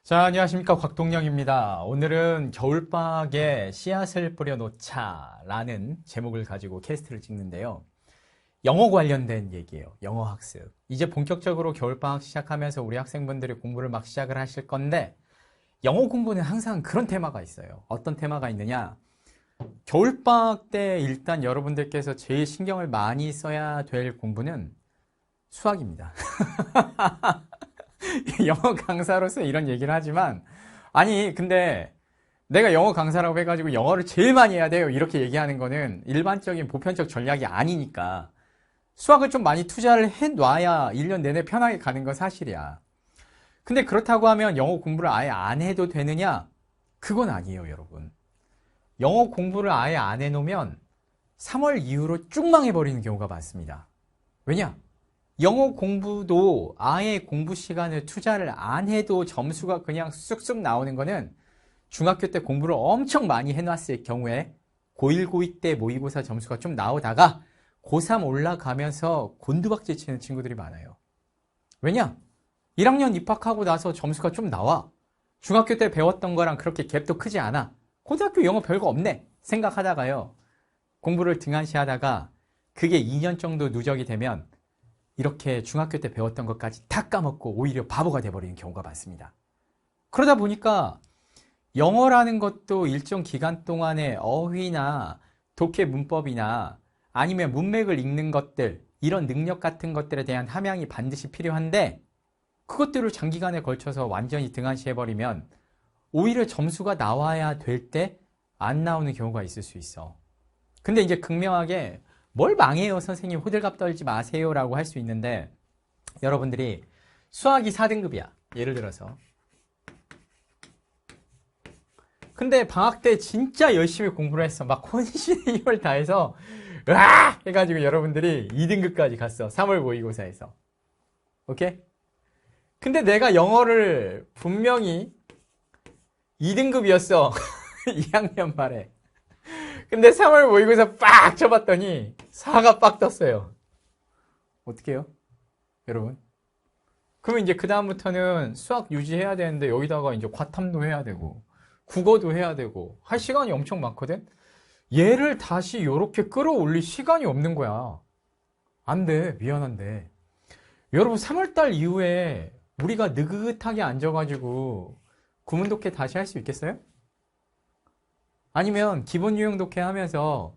자, 안녕하십니까. 곽동영입니다. 오늘은 겨울방학에 씨앗을 뿌려놓자라는 제목을 가지고 캐스트를 찍는데요. 영어 관련된 얘기예요. 영어 학습. 이제 본격적으로 겨울방학 시작하면서 우리 학생분들이 공부를 막 시작을 하실 건데, 영어 공부는 항상 그런 테마가 있어요. 어떤 테마가 있느냐? 겨울방학 때 일단 여러분들께서 제일 신경을 많이 써야 될 공부는 수학입니다. 영어 강사로서 이런 얘기를 하지만, 아니, 근데 내가 영어 강사라고 해가지고 영어를 제일 많이 해야 돼요. 이렇게 얘기하는 거는 일반적인 보편적 전략이 아니니까. 수학을 좀 많이 투자를 해놔야 1년 내내 편하게 가는 건 사실이야. 근데 그렇다고 하면 영어 공부를 아예 안 해도 되느냐? 그건 아니에요, 여러분. 영어 공부를 아예 안 해놓으면 3월 이후로 쭉 망해버리는 경우가 많습니다. 왜냐? 영어 공부도 아예 공부 시간을 투자를 안 해도 점수가 그냥 쑥쑥 나오는 거는 중학교 때 공부를 엄청 많이 해놨을 경우에 고1, 고2 때 모의고사 점수가 좀 나오다가 고3 올라가면서 곤두박질 치는 친구들이 많아요. 왜냐? 1학년 입학하고 나서 점수가 좀 나와. 중학교 때 배웠던 거랑 그렇게 갭도 크지 않아. 고등학교 영어 별거 없네 생각하다가요. 공부를 등한시하다가 그게 2년 정도 누적이 되면 이렇게 중학교 때 배웠던 것까지 다 까먹고 오히려 바보가 돼버리는 경우가 많습니다. 그러다 보니까 영어라는 것도 일정 기간 동안에 어휘나 독해 문법이나 아니면 문맥을 읽는 것들, 이런 능력 같은 것들에 대한 함양이 반드시 필요한데, 그것들을 장기간에 걸쳐서 완전히 등한시해버리면 오히려 점수가 나와야 될 때 안 나오는 경우가 있을 수 있어. 근데 이제 극명하게 뭘 망해요 선생님, 호들갑 떨지 마세요 라고 할 수 있는데, 여러분들이 수학이 4등급이야 예를 들어서. 근데 방학 때 진짜 열심히 공부를 했어. 막 혼신의 힘을 다해서 으아! 해가지고 여러분들이 2등급까지 갔어. 3월 모의고사에서. 오케이? 근데 내가 영어를 분명히 2등급이었어. 2학년 말에. 근데 3월 모의고사 빡 쳐봤더니 4가 빡 떴어요. 어떻게 해요? 여러분? 그러면 이제 그다음부터는 수학 유지해야 되는데 여기다가 이제 과탐도 해야 되고 국어도 해야 되고 할 시간이 엄청 많거든? 얘를 다시 이렇게 끌어올릴 시간이 없는 거야. 안 돼. 미안한데. 여러분 3월달 이후에 우리가 느긋하게 앉아가지고 구문 독해 다시 할 수 있겠어요? 아니면 기본 유형 독해 하면서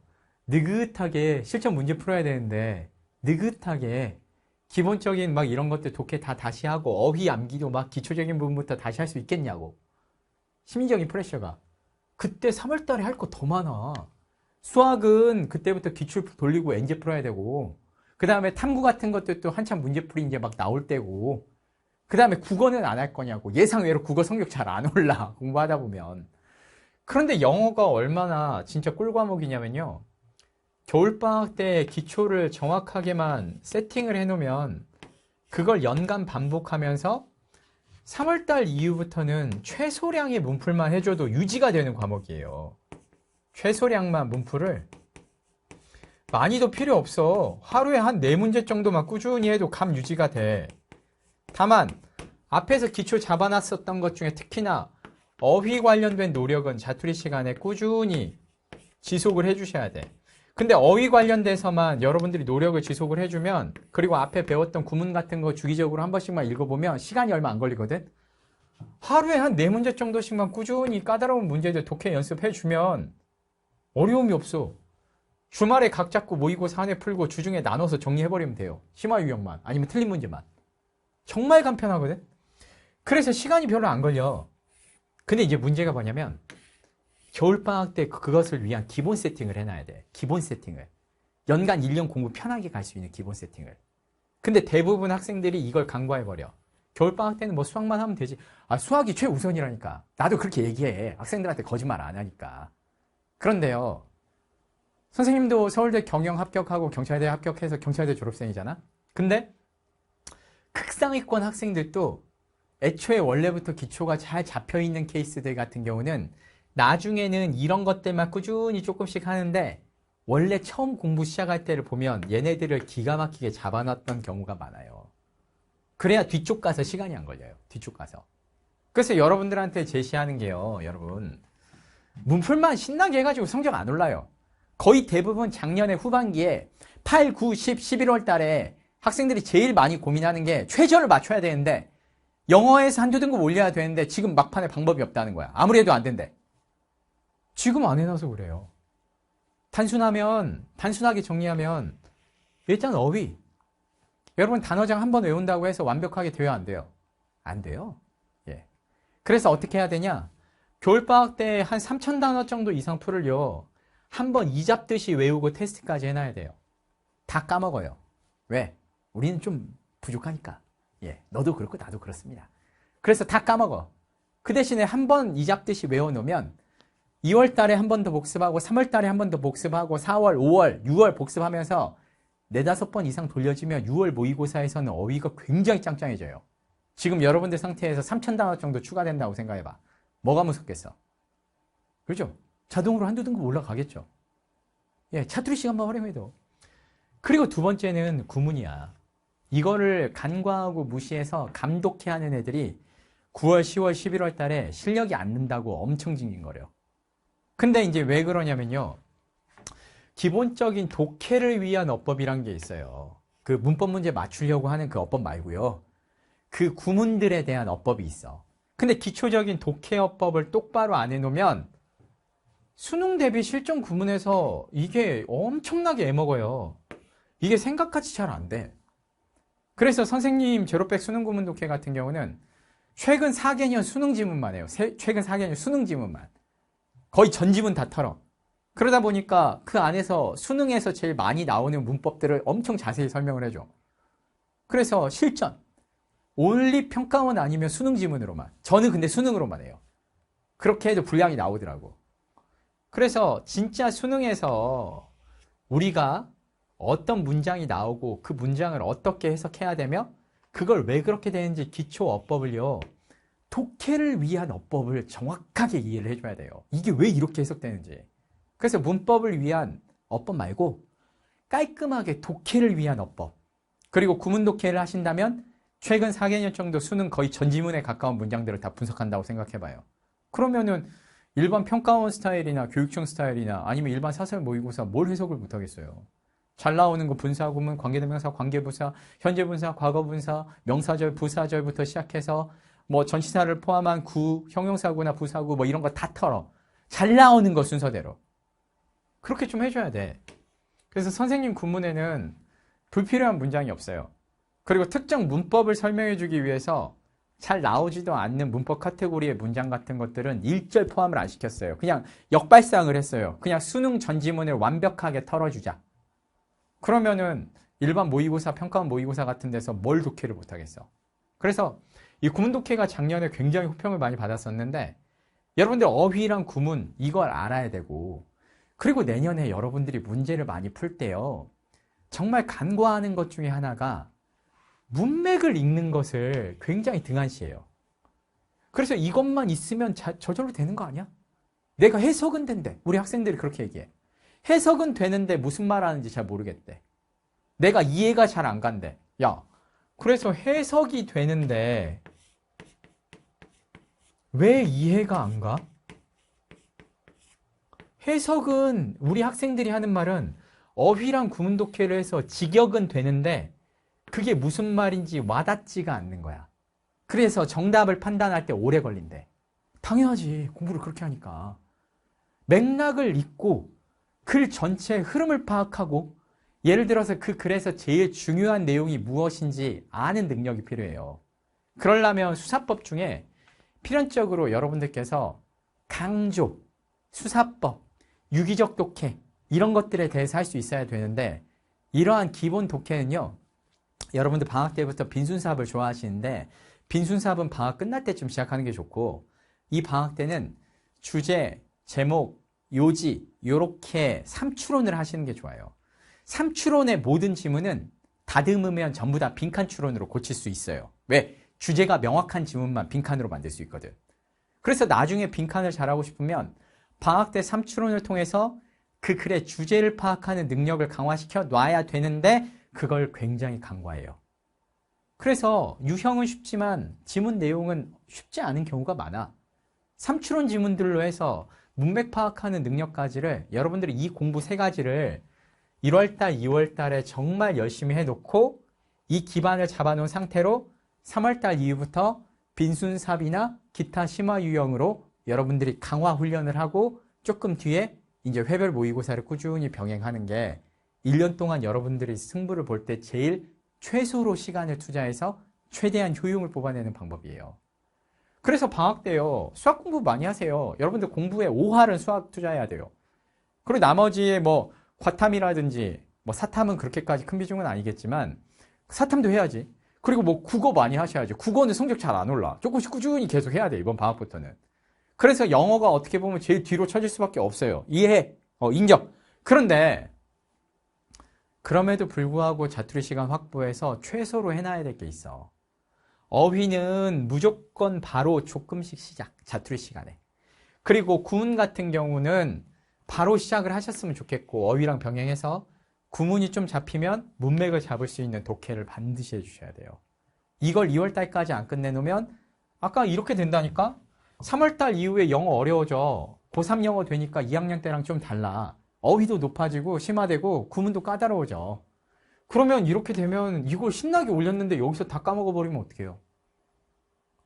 느긋하게 실전 문제 풀어야 되는데 느긋하게 기본적인 막 이런 것들 독해 다 다시 하고 어휘 암기도 막 기초적인 부분부터 다시 할 수 있겠냐고. 심리적인 프레셔가. 그때 3월달에 할 거 더 많아. 수학은 그때부터 기출 돌리고 엔제 풀어야 되고, 그 다음에 탐구 같은 것들도 한참 문제풀이 이제 막 나올 때고, 그 다음에 국어는 안 할 거냐고. 예상외로 국어 성적 잘 안 올라 공부하다 보면. 그런데 영어가 얼마나 진짜 꿀과목이냐면요, 겨울방학 때 기초를 정확하게만 세팅을 해놓으면 그걸 연간 반복하면서 3월달 이후부터는 최소량의 문풀만 해줘도 유지가 되는 과목이에요. 최소량만 문풀을 많이도 필요 없어. 하루에 한 4문제 정도만 꾸준히 해도 감 유지가 돼. 다만 앞에서 기초 잡아놨었던 것 중에 특히나 어휘 관련된 노력은 자투리 시간에 꾸준히 지속을 해주셔야 돼. 근데 어휘 관련돼서만 여러분들이 노력을 지속을 해주면, 그리고 앞에 배웠던 구문 같은 거 주기적으로 한 번씩만 읽어보면 시간이 얼마 안 걸리거든? 하루에 한 4문제 정도씩만 꾸준히 까다로운 문제들 독해 연습해주면 어려움이 없어. 주말에 각 잡고 모의고사 한 해 풀고 주중에 나눠서 정리해버리면 돼요. 심화 유형만, 아니면 틀린 문제만. 정말 간편하거든? 그래서 시간이 별로 안 걸려. 근데 이제 문제가 뭐냐면, 겨울방학 때 그것을 위한 기본 세팅을 해놔야 돼. 기본 세팅을. 연간 1년 공부 편하게 갈 수 있는 기본 세팅을. 근데 대부분 학생들이 이걸 간과해버려. 겨울방학 때는 뭐 수학만 하면 되지. 아, 수학이 최우선이라니까. 나도 그렇게 얘기해. 학생들한테 거짓말 안 하니까. 그런데요, 선생님도 서울대 경영 합격하고 경찰대 합격해서 경찰대 졸업생이잖아? 근데 극상위권 학생들도 애초에 원래부터 기초가 잘 잡혀있는 케이스들 같은 경우는 나중에는 이런 것들만 꾸준히 조금씩 하는데, 원래 처음 공부 시작할 때를 보면 얘네들을 기가 막히게 잡아놨던 경우가 많아요. 그래야 뒤쪽 가서 시간이 안 걸려요. 뒤쪽 가서. 그래서 여러분들한테 제시하는 게요, 여러분. 문풀만 신나게 해가지고 성적 안 올라요. 거의 대부분 작년에 후반기에 8, 9, 10, 11월 달에 학생들이 제일 많이 고민하는 게 최저를 맞춰야 되는데 영어에서 한두 등급 올려야 되는데 지금 막판에 방법이 없다는 거야. 아무리 해도 안 된대. 지금 안 해놔서 그래요. 단순하게 정리하면 일단 어휘. 여러분 단어장 한 번 외운다고 해서 완벽하게 돼야 안 돼요? 안 돼요. 예. 그래서 어떻게 해야 되냐? 겨울방학 때 한 3,000단어 정도 이상 풀을요. 한 번 이잡듯이 외우고 테스트까지 해놔야 돼요. 다 까먹어요. 왜? 우리는 좀 부족하니까. 예, 너도 그렇고 나도 그렇습니다. 그래서 다 까먹어. 그 대신에 한 번 이잡듯이 외워놓으면 2월 달에 한 번 더 복습하고 3월 달에 한 번 더 복습하고 4월, 5월, 6월 복습하면서 4-5번 이상 돌려지면 6월 모의고사에서는 어휘가 굉장히 짱짱해져요. 지금 여러분들 상태에서 3,000단어 정도 추가된다고 생각해봐. 뭐가 무섭겠어? 그렇죠? 자동으로 한두 등급 올라가겠죠. 예, 차투리 시간만 활용해도. 그리고 두 번째는 구문이야. 이거를 간과하고 무시해서 감독해 하는 애들이 9월, 10월, 11월 달에 실력이 안 는다고 엄청 징징거려요. 근데 이제 왜 그러냐면요. 기본적인 독해를 위한 어법이란 게 있어요. 그 문법 문제 맞추려고 하는 그 어법 말고요. 그 구문들에 대한 어법이 있어. 근데 기초적인 독해 어법을 똑바로 안 해놓으면 수능 대비 실전 구문에서 이게 엄청나게 애먹어요. 이게 생각같이 잘 안 돼. 그래서 선생님 제로백 수능 구문 독해 같은 경우는 최근 4개년 수능 지문만 해요. 최근 4개년 수능 지문만. 거의 전 지문 다 털어. 그러다 보니까 그 안에서 수능에서 제일 많이 나오는 문법들을 엄청 자세히 설명을 해줘. 그래서 실전. 올리 평가원 아니면 수능 지문으로만. 저는 근데 수능으로만 해요. 그렇게 해도 분량이 나오더라고. 그래서 진짜 수능에서 우리가 어떤 문장이 나오고 그 문장을 어떻게 해석해야 되며 그걸 왜 그렇게 되는지 기초 어법을요. 독해를 위한 어법을 정확하게 이해를 해줘야 돼요. 이게 왜 이렇게 해석되는지. 그래서 문법을 위한 어법 말고 깔끔하게 독해를 위한 어법. 그리고 구문 독해를 하신다면 최근 4개년 정도 수능 거의 전 지문에 가까운 문장들을 다 분석한다고 생각해봐요. 그러면은 일반 평가원 스타일이나 교육청 스타일이나 아니면 일반 사설 모의고사 뭘 해석을 못하겠어요. 잘 나오는 거 분사, 구문, 관계대명사, 관계부사, 현재분사, 과거분사, 명사절, 부사절부터 시작해서 뭐 전치사를 포함한 구, 형용사구나 부사구 뭐 이런 거 다 털어. 잘 나오는 거 순서대로. 그렇게 좀 해줘야 돼. 그래서 선생님 구문에는 불필요한 문장이 없어요. 그리고 특정 문법을 설명해주기 위해서 잘 나오지도 않는 문법 카테고리의 문장 같은 것들은 일절 포함을 안 시켰어요. 그냥 역발상을 했어요. 그냥 수능 전지문을 완벽하게 털어주자. 그러면은 일반 모의고사, 평가원 모의고사 같은 데서 뭘 독해를 못하겠어. 그래서 이 구문 독해가 작년에 굉장히 호평을 많이 받았었는데 여러분들 어휘랑 구문 이걸 알아야 되고 그리고 내년에 여러분들이 문제를 많이 풀 때요. 정말 간과하는 것 중에 하나가 문맥을 읽는 것을 굉장히 등한시해요. 그래서 이것만 있으면 저절로 되는 거 아니야? 내가 해석은 된대. 우리 학생들이 그렇게 얘기해. 해석은 되는데 무슨 말 하는지 잘 모르겠대. 내가 이해가 잘 안 간대. 야, 그래서 해석이 되는데 왜 이해가 안 가? 해석은 우리 학생들이 하는 말은 어휘랑 구문 독해를 해서 직역은 되는데 그게 무슨 말인지 와닿지가 않는 거야. 그래서 정답을 판단할 때 오래 걸린대. 당연하지. 공부를 그렇게 하니까. 맥락을 읽고 글 전체의 흐름을 파악하고 예를 들어서 그 글에서 제일 중요한 내용이 무엇인지 아는 능력이 필요해요. 그러려면 수사법 중에 필연적으로 여러분들께서 강조, 수사법, 유기적 독해 이런 것들에 대해서 할 수 있어야 되는데 이러한 기본 독해는요. 여러분들 방학 때부터 빈순사합을 좋아하시는데 빈순사합은 방학 끝날 때쯤 시작하는 게 좋고 이 방학 때는 주제, 제목, 요지 요렇게 3추론을 하시는 게 좋아요. 3추론의 모든 지문은 다듬으면 전부 다 빈칸 추론으로 고칠 수 있어요. 왜? 주제가 명확한 지문만 빈칸으로 만들 수 있거든. 그래서 나중에 빈칸을 잘하고 싶으면 방학 때 3추론을 통해서 그 글의 주제를 파악하는 능력을 강화시켜 놔야 되는데 그걸 굉장히 간과해요. 그래서 유형은 쉽지만 지문 내용은 쉽지 않은 경우가 많아. 삼추론 지문들로 해서 문맥 파악하는 능력까지를 여러분들이 이 공부 세 가지를 1월달, 2월달에 정말 열심히 해놓고 이 기반을 잡아놓은 상태로 3월달 이후부터 빈순삽이나 기타 심화 유형으로 여러분들이 강화 훈련을 하고 조금 뒤에 이제 회별 모의고사를 꾸준히 병행하는 게 1년 동안 여러분들이 승부를 볼 때 제일 최소로 시간을 투자해서 최대한 효용을 뽑아내는 방법이에요. 그래서 방학 때요, 수학 공부 많이 하세요. 여러분들 공부에 5할은 수학 투자해야 돼요. 그리고 나머지에 뭐 과탐이라든지 뭐 사탐은 그렇게까지 큰 비중은 아니겠지만 사탐도 해야지. 그리고 뭐 국어 많이 하셔야죠. 국어는 성적 잘 안 올라. 조금씩 꾸준히 계속 해야 돼, 이번 방학부터는. 그래서 영어가 어떻게 보면 제일 뒤로 처질 수밖에 없어요. 이해해. 인정. 그런데 그럼에도 불구하고 자투리 시간 확보해서 최소로 해놔야 될 게 있어. 어휘는 무조건 바로 조금씩 시작. 자투리 시간에. 그리고 구문 같은 경우는 바로 시작을 하셨으면 좋겠고 어휘랑 병행해서 구문이 좀 잡히면 문맥을 잡을 수 있는 독해를 반드시 해주셔야 돼요. 이걸 2월달까지 안 끝내놓으면 아까 이렇게 된다니까? 3월달 이후에 영어 어려워져. 고3 영어 되니까 2학년 때랑 좀 달라. 어휘도 높아지고 심화되고 구문도 까다로워져. 그러면 이렇게 되면 이걸 신나게 올렸는데 여기서 다 까먹어버리면 어떡해요?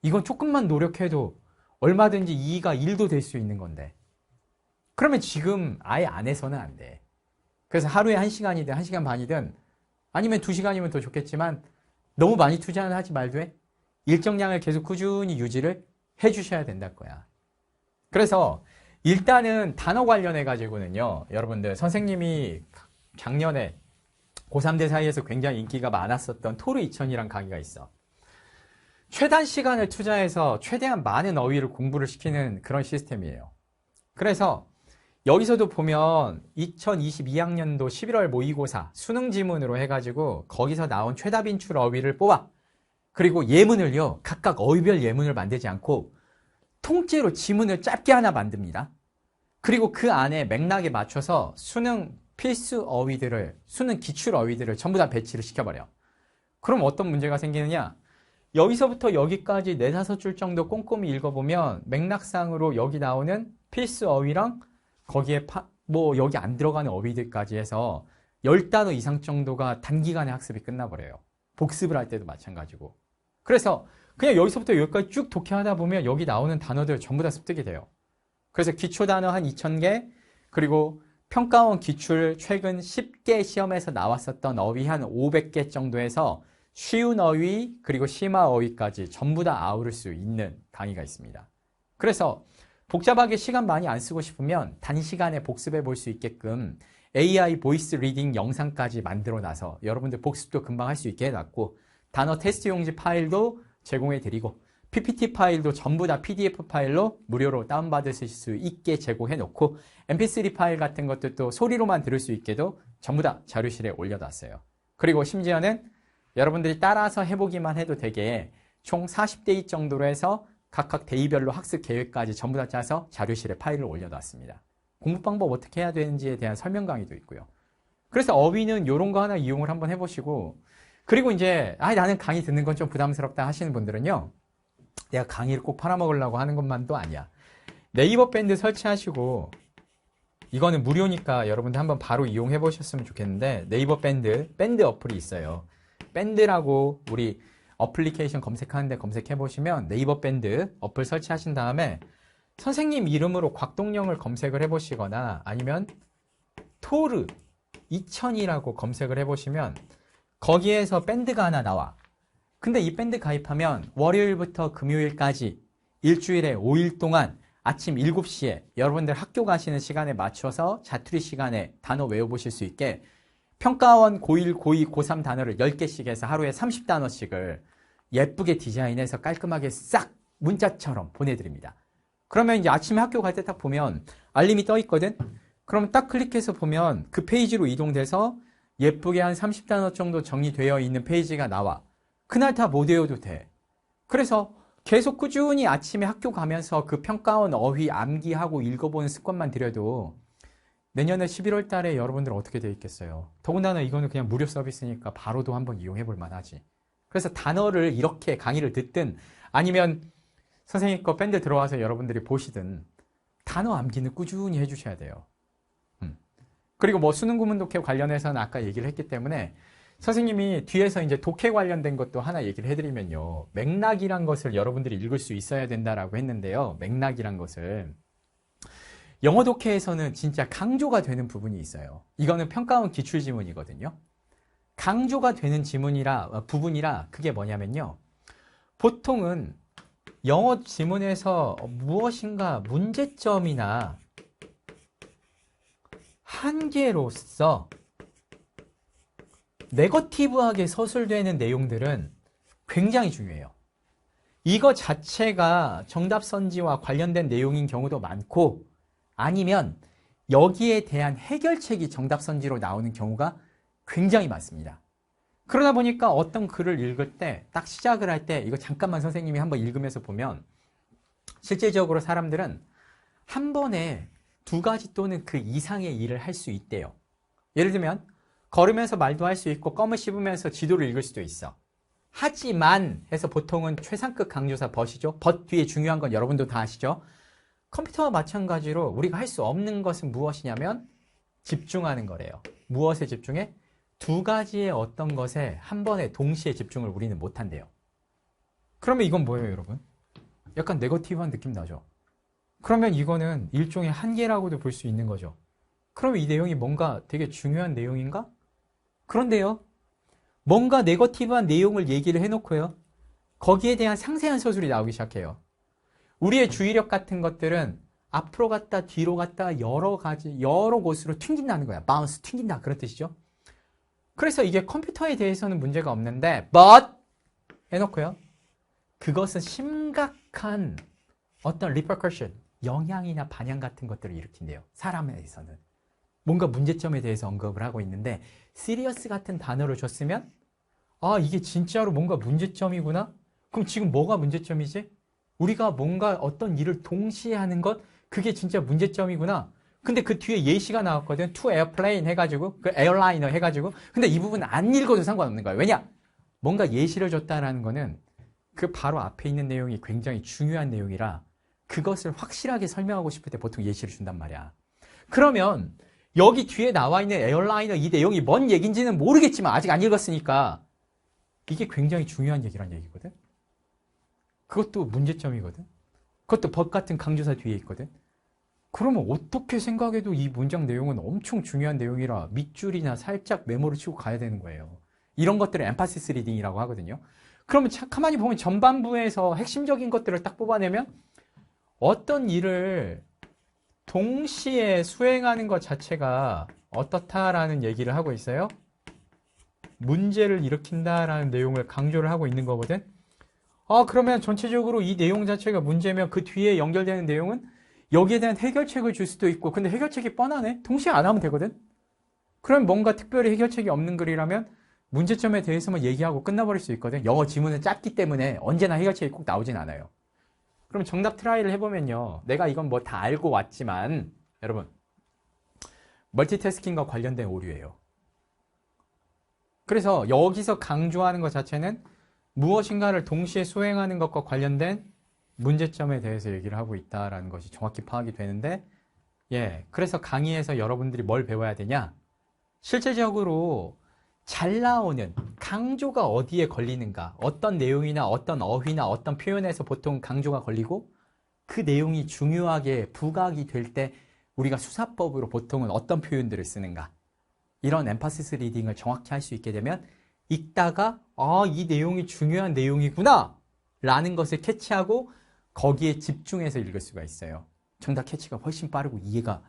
이건 조금만 노력해도 얼마든지 2가 1도 될 수 있는 건데. 그러면 지금 아예 안 해서는 안 돼. 그래서 하루에 1시간이든 1시간 반이든 아니면 2시간이면 더 좋겠지만 너무 많이 투자는 하지 말되 일정량을 계속 꾸준히 유지를 해주셔야 된다는 거야. 그래서 일단은 단어 관련해 가지고는요, 여러분들 선생님이 작년에 고3들 사이에서 굉장히 인기가 많았었던 토르 2000이란 강의가 있어. 최단 시간을 투자해서 최대한 많은 어휘를 공부를 시키는 그런 시스템이에요. 그래서 여기서도 보면 2022학년도 11월 모의고사 수능 지문으로 해가지고 거기서 나온 최다 빈출 어휘를 뽑아. 그리고 예문을요, 각각 어휘별 예문을 만들지 않고 통째로 지문을 짧게 하나 만듭니다. 그리고 그 안에 맥락에 맞춰서 수능 필수 어휘들을, 수능 기출 어휘들을 전부 다 배치를 시켜버려. 그럼 어떤 문제가 생기느냐? 여기서부터 여기까지 4, 5줄 정도 꼼꼼히 읽어보면 맥락상으로 여기 나오는 필수 어휘랑 거기에 뭐 여기 안 들어가는 어휘들까지 해서 10단어 이상 정도가 단기간에 학습이 끝나버려요. 복습을 할 때도 마찬가지고. 그래서 그냥 여기서부터 여기까지 쭉 독해하다 보면 여기 나오는 단어들 전부 다 습득이 돼요. 그래서 기초 단어 한 2000개, 그리고 평가원 기출 최근 10개 시험에서 나왔었던 어휘 한 500개 정도에서 쉬운 어휘, 그리고 심화 어휘까지 전부 다 아우를 수 있는 강의가 있습니다. 그래서 복잡하게 시간 많이 안 쓰고 싶으면 단시간에 복습해 볼 수 있게끔 AI 보이스 리딩 영상까지 만들어 놔서 여러분들 복습도 금방 할 수 있게 해놨고, 단어 테스트 용지 파일도 제공해 드리고, PPT 파일도 전부 다 PDF 파일로 무료로 다운받으실 수 있게 제공해 놓고, MP3 파일 같은 것들도 소리로만 들을 수 있게도 전부 다 자료실에 올려놨어요. 그리고 심지어는 여러분들이 따라서 해보기만 해도 되게 총 40대2 정도로 해서 각각 데이별로 학습 계획까지 전부 다 짜서 자료실에 파일을 올려놨습니다. 공부 방법 어떻게 해야 되는지에 대한 설명 강의도 있고요. 그래서 어휘는 이런 거 하나 이용을 한번 해보시고, 그리고 이제 나는 강의 듣는 건 좀 부담스럽다 하시는 분들은요, 내가 강의를 꼭 팔아먹으려고 하는 것만도 아니야. 네이버 밴드 설치하시고, 이거는 무료니까 여러분들 한번 바로 이용해 보셨으면 좋겠는데, 네이버 밴드 어플이 있어요. 밴드라고 우리 어플리케이션 검색하는데 검색해 보시면 네이버 밴드 어플 설치하신 다음에 선생님 이름으로 곽동영을 검색을 해 보시거나 아니면 토르 2000이라고 검색을 해 보시면 거기에서 밴드가 하나 나와. 근데 이 밴드 가입하면 월요일부터 금요일까지 일주일에 5일 동안 아침 7시에 여러분들 학교 가시는 시간에 맞춰서 자투리 시간에 단어 외워보실 수 있게 평가원 고1, 고2, 고3 단어를 10개씩 해서 하루에 30단어씩을 예쁘게 디자인해서 깔끔하게 싹 문자처럼 보내드립니다. 그러면 이제 아침에 학교 갈 때 딱 보면 알림이 떠 있거든? 그럼 딱 클릭해서 보면 그 페이지로 이동돼서 예쁘게 한 30단어 정도 정리되어 있는 페이지가 나와. 그날 다 못 외워도 돼. 그래서 계속 꾸준히 아침에 학교 가면서 그 평가원 어휘 암기하고 읽어보는 습관만 들여도 내년에 11월 달에 여러분들 어떻게 돼 있겠어요? 더군다나 이거는 그냥 무료 서비스니까 바로도 한번 이용해 볼 만하지. 그래서 단어를 이렇게 강의를 듣든 아니면 선생님 거 밴드 들어와서 여러분들이 보시든 단어 암기는 꾸준히 해주셔야 돼요. 그리고 뭐 수능 구문 독해 관련해서는 아까 얘기를 했기 때문에 선생님이 뒤에서 이제 독해 관련된 것도 하나 얘기를 해드리면요. 맥락이란 것을 여러분들이 읽을 수 있어야 된다라고 했는데요. 맥락이란 것을. 영어 독해에서는 진짜 강조가 되는 부분이 있어요. 이거는 평가원 기출지문이거든요. 강조가 되는 부분이라 그게 뭐냐면요. 보통은 영어 지문에서 무엇인가 문제점이나 한계로서 네거티브하게 서술되는 내용들은 굉장히 중요해요. 이거 자체가 정답 선지와 관련된 내용인 경우도 많고 아니면 여기에 대한 해결책이 정답 선지로 나오는 경우가 굉장히 많습니다. 그러다 보니까 어떤 글을 읽을 때 딱 시작을 할 때 이거 잠깐만 선생님이 한번 읽으면서 보면 실제적으로 사람들은 한 번에 2가지 또는 그 이상의 일을 할 수 있대요. 예를 들면 걸으면서 말도 할 수 있고 껌을 씹으면서 지도를 읽을 수도 있어. 하지만 해서 보통은 최상급 강조사 but이죠. but 뒤에 중요한 건 여러분도 다 아시죠. 컴퓨터와 마찬가지로 우리가 할 수 없는 것은 무엇이냐면 집중하는 거래요. 무엇에 집중해? 2가지의 어떤 것에 한 번에 동시에 집중을 우리는 못한대요. 그러면 이건 뭐예요, 여러분? 약간 네거티브한 느낌 나죠? 그러면 이거는 일종의 한계라고도 볼 수 있는 거죠. 그러면 이 내용이 뭔가 되게 중요한 내용인가? 그런데요. 뭔가 네거티브한 내용을 얘기를 해놓고요. 거기에 대한 상세한 서술이 나오기 시작해요. 우리의 주의력 같은 것들은 앞으로 갔다 뒤로 갔다 여러 곳으로 튕긴다는 거야. 바운스, 튕긴다 그런 뜻이죠. 그래서 이게 컴퓨터에 대해서는 문제가 없는데 but 해놓고요. 그것은 심각한 어떤 repercussion, 영향이나 반향 같은 것들을 일으킨대요. 사람에 대해서는. 뭔가 문제점에 대해서 언급을 하고 있는데 serious 같은 단어를 줬으면 아 이게 진짜로 뭔가 문제점이구나? 그럼 지금 뭐가 문제점이지? 우리가 뭔가 어떤 일을 동시에 하는 것 그게 진짜 문제점이구나. 근데 그 뒤에 예시가 나왔거든. to airplane 해가지고 그 에어라이너 해가지고 근데 이 부분 안 읽어도 상관없는 거예요. 왜냐? 뭔가 예시를 줬다라는 거는 그 바로 앞에 있는 내용이 굉장히 중요한 내용이라 그것을 확실하게 설명하고 싶을 때 보통 예시를 준단 말이야. 그러면 여기 뒤에 나와 있는 에어라이너 이 내용이 뭔 얘기인지는 모르겠지만 아직 안 읽었으니까 이게 굉장히 중요한 얘기란 얘기거든. 그것도 문제점이거든. 그것도 법 같은 강조사 뒤에 있거든. 그러면 어떻게 생각해도 이 문장 내용은 엄청 중요한 내용이라 밑줄이나 살짝 메모를 치고 가야 되는 거예요. 이런 것들을 엠파시스 리딩이라고 하거든요. 그러면 가만히 보면 전반부에서 핵심적인 것들을 딱 뽑아내면 어떤 일을 동시에 수행하는 것 자체가 어떻다라는 얘기를 하고 있어요. 문제를 일으킨다라는 내용을 강조를 하고 있는 거거든. 그러면 전체적으로 이 내용 자체가 문제면 그 뒤에 연결되는 내용은 여기에 대한 해결책을 줄 수도 있고 근데 해결책이 뻔하네. 동시에 안 하면 되거든. 그럼 뭔가 특별히 해결책이 없는 글이라면 문제점에 대해서만 얘기하고 끝나버릴 수 있거든. 영어 지문은 짧기 때문에 언제나 해결책이 꼭 나오진 않아요. 그럼 정답 트라이를 해보면요. 내가 이건 뭐 다 알고 왔지만 여러분 멀티태스킹과 관련된 오류예요. 그래서 여기서 강조하는 것 자체는 무엇인가를 동시에 수행하는 것과 관련된 문제점에 대해서 얘기를 하고 있다라는 것이 정확히 파악이 되는데 그래서 강의에서 여러분들이 뭘 배워야 되냐? 실제적으로 잘 나오는 강조가 어디에 걸리는가 어떤 내용이나 어떤 어휘나 어떤 표현에서 보통 강조가 걸리고 그 내용이 중요하게 부각이 될 때 우리가 수사법으로 보통은 어떤 표현들을 쓰는가 이런 엠파시스 리딩을 정확히 할 수 있게 되면 읽다가 이 내용이 중요한 내용이구나 라는 것을 캐치하고 거기에 집중해서 읽을 수가 있어요. 정답 캐치가 훨씬 빠르고 이해가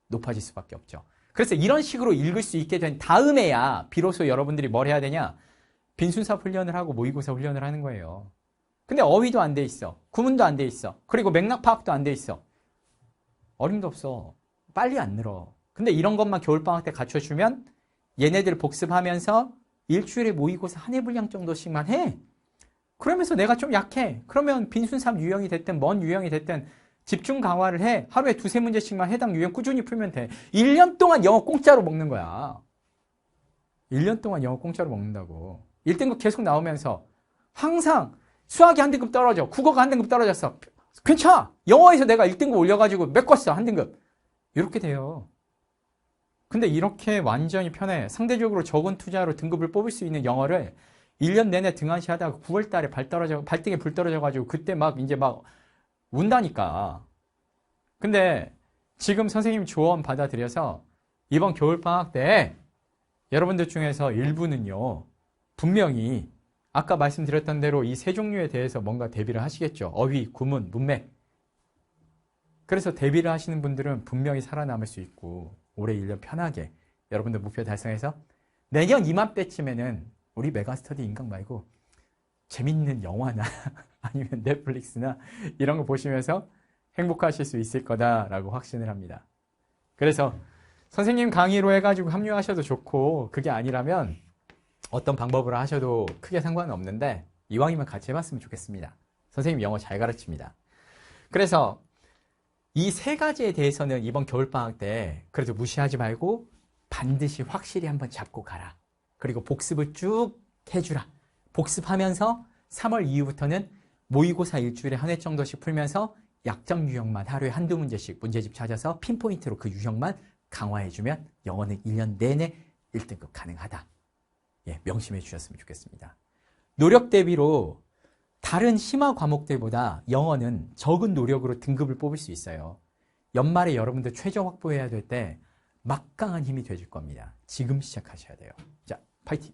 높아질 수밖에 없죠. 그래서 이런 식으로 읽을 수 있게 된 다음에야 비로소 여러분들이 뭘 해야 되냐? 빈순사 훈련을 하고 모의고사 훈련을 하는 거예요. 근데 어휘도 안 돼 있어. 구문도 안 돼 있어. 그리고 맥락 파악도 안 돼 있어. 어림도 없어. 빨리 안 늘어. 근데 이런 것만 겨울방학 때 갖춰주면 얘네들 복습하면서 일주일에 모의고사 한 해 분량 정도씩만 해. 그러면서 내가 좀 약해. 그러면 빈순삼 유형이 됐든 뭔 유형이 됐든 집중 강화를 해. 하루에 2-3문제씩만 해당 유형 꾸준히 풀면 돼. 1년 동안 영어 공짜로 먹는 거야. 1년 동안 영어 공짜로 먹는다고. 1등급 계속 나오면서 항상 수학이 한 등급 떨어져. 국어가 한 등급 떨어졌어. 괜찮아. 영어에서 내가 1등급 올려가지고 메꿨어. 한 등급. 이렇게 돼요. 근데 이렇게 완전히 편해. 상대적으로 적은 투자로 등급을 뽑을 수 있는 영어를 1년 내내 등한시 하다가 9월 달에 발등에 불 떨어져가지고 그때 막 이제 막 운다니까. 근데 지금 선생님 조언 받아들여서 이번 겨울방학 때 여러분들 중에서 일부는요, 분명히 아까 말씀드렸던 대로 이 세 종류에 대해서 뭔가 대비를 하시겠죠. 어휘, 구문, 문맥. 그래서 대비를 하시는 분들은 분명히 살아남을 수 있고 올해 1년 편하게 여러분들 목표 달성해서 내년 이맘때쯤에는 우리 메가스터디 인강 말고 재밌는 영화나 아니면 넷플릭스나 이런 거 보시면서 행복하실 수 있을 거다라고 확신을 합니다. 그래서 선생님 강의로 해가지고 합류하셔도 좋고 그게 아니라면 어떤 방법으로 하셔도 크게 상관은 없는데 이왕이면 같이 해봤으면 좋겠습니다. 선생님 영어 잘 가르칩니다. 그래서 이 세 가지에 대해서는 이번 겨울방학 때 그래도 무시하지 말고 반드시 확실히 한번 잡고 가라. 그리고 복습을 쭉 해주라. 복습하면서 3월 이후부터는 모의고사 일주일에 한 회 정도씩 풀면서 약점 유형만 하루에 한두 문제씩 문제집 찾아서 핀포인트로 그 유형만 강화해주면 영어는 1년 내내 1등급 가능하다. 예, 명심해 주셨으면 좋겠습니다. 노력 대비로 다른 심화 과목들보다 영어는 적은 노력으로 등급을 뽑을 수 있어요. 연말에 여러분들 최저 확보해야 될 때 막강한 힘이 되실 겁니다. 지금 시작하셔야 돼요. 자, 파이팅!